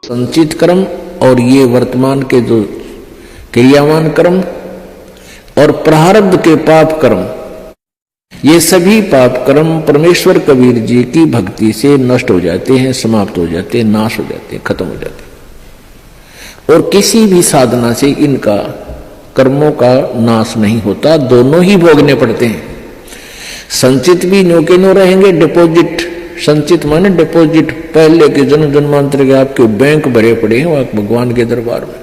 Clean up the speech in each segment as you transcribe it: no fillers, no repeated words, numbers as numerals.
संचित कर्म और ये वर्तमान के जो क्रियावान कर्म और प्रारब्ध के पाप कर्म, ये सभी पाप कर्म परमेश्वर कबीर जी की भक्ति से नष्ट हो जाते हैं, समाप्त हो जाते हैं, नाश हो जाते हैं, खत्म हो जाते हैं। और किसी भी साधना से इनका कर्मों का नाश नहीं होता, दोनों ही भोगने पड़ते हैं। संचित भी न्यो के न्यो रहेंगे, डिपॉजिट, संचित माने डिपॉजिट, पहले के जन्म जन्मांतर के आपके बैंक भरे पड़े हैं भगवान के दरबार में।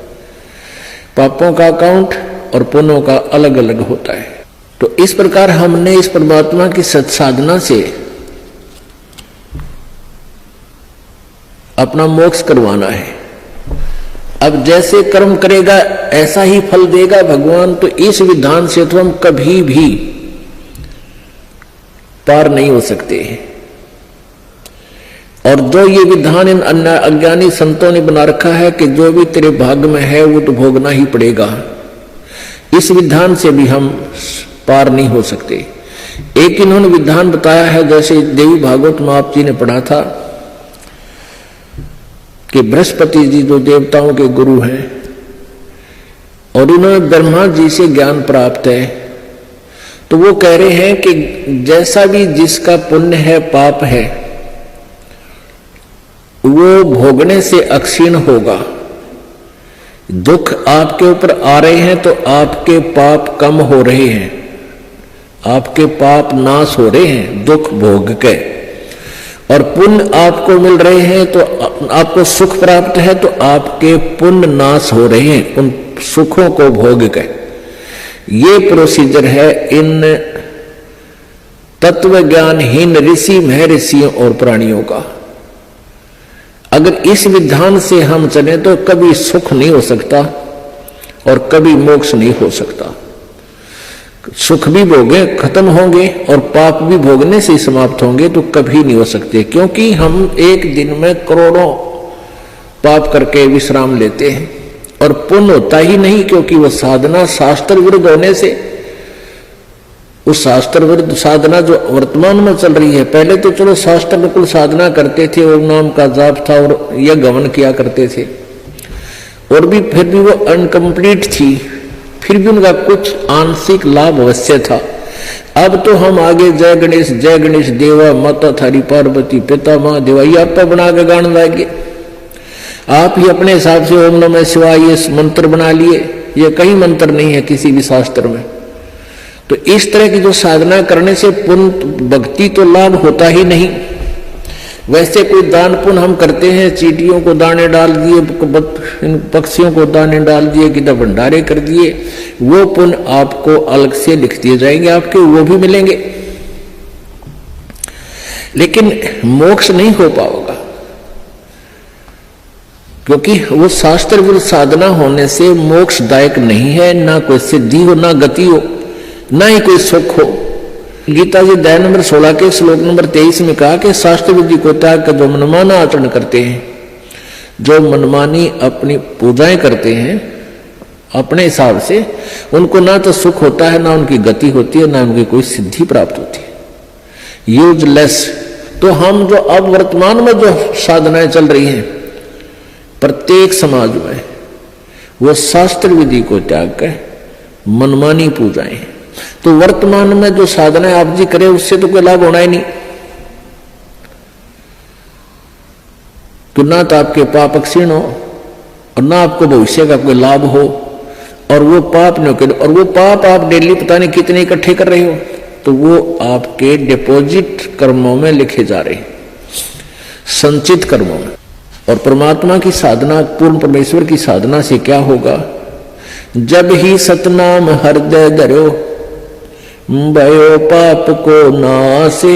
पापों का अकाउंट और पुण्यों का अलग अलग होता है। तो इस प्रकार हमने इस परमात्मा की सत्साधना से अपना मोक्ष करवाना है। अब जैसे कर्म करेगा ऐसा ही फल देगा भगवान, तो इस विधान से तो हम कभी भी पार नहीं हो सकते हैं। और जो ये विधान इन अज्ञानी संतों ने बना रखा है कि जो भी तेरे भाग्य में है वो तो भोगना ही पड़ेगा, इस विधान से भी हम पार नहीं हो सकते। एक इन्होंने विधान बताया है, जैसे देवी भागवत में आप जी ने पढ़ा था कि बृहस्पति जी जो देवताओं के गुरु हैं और उन्होंने ब्रह्मा जी से ज्ञान प्राप्त है, तो वो कह रहे हैं कि जैसा भी जिसका पुण्य है पाप है वो भोगने से अक्षीण होगा। दुख आपके ऊपर आ रहे हैं तो आपके पाप कम हो रहे हैं, आपके पाप नाश हो रहे हैं दुख भोग के, और पुण्य आपको मिल रहे हैं तो आपको सुख प्राप्त है तो आपके पुण्य नाश हो रहे हैं उन सुखों को भोग के। ये प्रोसीजर है इन तत्व ज्ञानहीन ऋषि महर्षियों और प्राणियों का। अगर इस विधान से हम चले तो कभी सुख नहीं हो सकता और कभी मोक्ष नहीं हो सकता। सुख भी भोगे खत्म होंगे और पाप भी भोगने से समाप्त होंगे तो कभी नहीं हो सकते, क्योंकि हम एक दिन में करोड़ों पाप करके विश्राम लेते हैं और पुण्य होता ही नहीं, क्योंकि वो साधना शास्त्र विरुद्ध होने से, उस शास्त्र विरुद्ध साधना जो वर्तमान में चल रही है, पहले तो चलो शास्त्र बिल्कुल साधना करते थे, ओम नाम का जाप था और यज्ञ हवन किया करते थे, और भी फिर भी वो अनकंप्लीट थी, फिर भी उनका कुछ आंशिक लाभ अवश्य था। अब तो हम आगे जय गणेश देवा माता थारी पार्वती पिता माँ देवा ये आप बना के गान लाएंगे। आप ही अपने हिसाब से ओम नमः शिवाय ये मंत्र बना लिए, ये कहीं मंत्र नहीं है किसी भी शास्त्र में। तो इस तरह की जो साधना करने से पुण्य भक्ति तो लाभ होता ही नहीं। वैसे कोई दान पुण्य हम करते हैं, चींटियों को दाने डाल दिए, इन पक्षियों को दाने डाल दिए, किधर भंडारे कर दिए, वो पुण्य आपको अलग से लिख दिए जाएंगे, आपके वो भी मिलेंगे, लेकिन मोक्ष नहीं हो पाएगा, क्योंकि वो शास्त्र विरुद्ध साधना होने से मोक्षदायक नहीं है। ना कोई सिद्धि हो, ना गति हो, ना ही कोई सुख हो। गीता जी अध्याय नंबर 16 के श्लोक नंबर 23 में कहा कि शास्त्र विधि को त्याग कर जो मनमाना आचरण करते हैं, जो मनमानी अपनी पूजाएं करते हैं अपने हिसाब से, उनको ना तो सुख होता है, ना उनकी गति होती है, ना उनकी कोई सिद्धि प्राप्त होती है, यूजलेस। तो हम जो अब वर्तमान में जो साधनाएं चल रही हैं प्रत्येक समाज में, वो शास्त्र विधि को त्याग कर मनमानी पूजाएं। तो वर्तमान में जो साधना आप जी करें उससे तो कोई लाभ होना ही नहीं, तो ना तो आपके पाप क्षीण हो और ना आपको भविष्य का कोई लाभ हो, और वो पाप न करे, और वो पाप आप डेली पता नहीं कितने इकट्ठे कर रहे हो, तो वो आपके डिपॉजिट कर्मों में लिखे जा रहे हैं, संचित कर्मों में। और परमात्मा की साधना, पूर्ण परमेश्वर की साधना से क्या होगा? जब ही सतनाम हृदय धरो भयो पाप को नासे,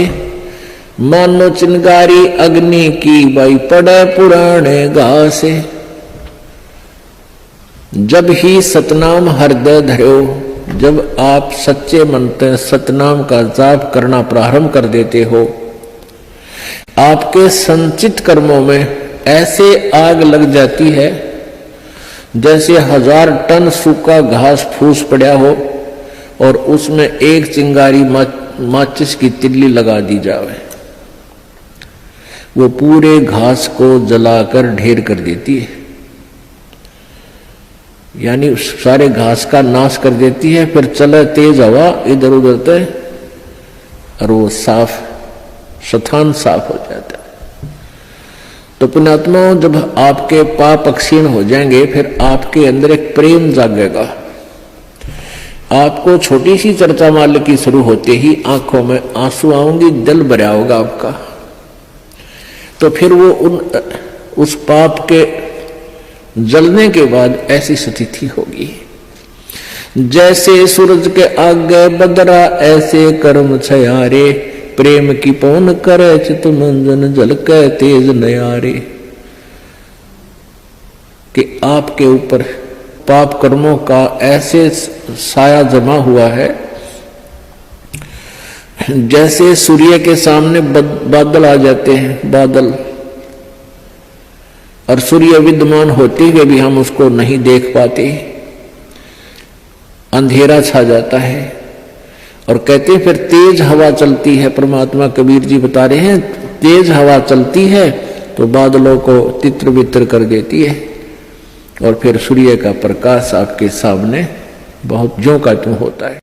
मानो चिंगारी अग्नि की भाई पड़े पुराने घासे। जब ही सतनाम हृदय धरो, जब आप सच्चे मन से सतनाम का जाप करना प्रारंभ कर देते हो, आपके संचित कर्मों में ऐसे आग लग जाती है जैसे 1000 टन सूखा घास फूस पड़ा हो और उसमें एक चिंगारी माचिस की तिल्ली लगा दी जावे। वो पूरे घास को जलाकर ढेर कर देती है, यानी सारे घास का नाश कर देती है। फिर चले तेज हवा इधर उधर तय और वो साफ स्थान साफ हो जाता है। तो पुण्यात्माओं, जब आपके पाप क्षीण हो जाएंगे फिर आपके अंदर एक प्रेम जागेगा। आपको छोटी सी चर्चा माल की शुरू होते ही आंखों में आंसू आऊंगी, दिल भरा होगा आपका। तो फिर वो उस पाप के जलने के बाद ऐसी स्थिति होगी, जैसे सूरज के आगे बदरा ऐसे कर्म छयारे, प्रेम की पौन करे चित मंजन झलके तेज नयारे। कि आपके ऊपर पाप कर्मों का ऐसे साया जमा हुआ है जैसे सूर्य के सामने बादल आ जाते हैं, बादल, और सूर्य विद्यमान होते हुए भी हम उसको नहीं देख पाते, अंधेरा छा जाता है। और कहते फिर तेज हवा चलती है, परमात्मा कबीर जी बता रहे हैं तेज हवा चलती है तो बादलों को तित्र बित्र कर देती है, और फिर सूर्य का प्रकाश आपके सामने बहुत ज्यों का त्यों होता है।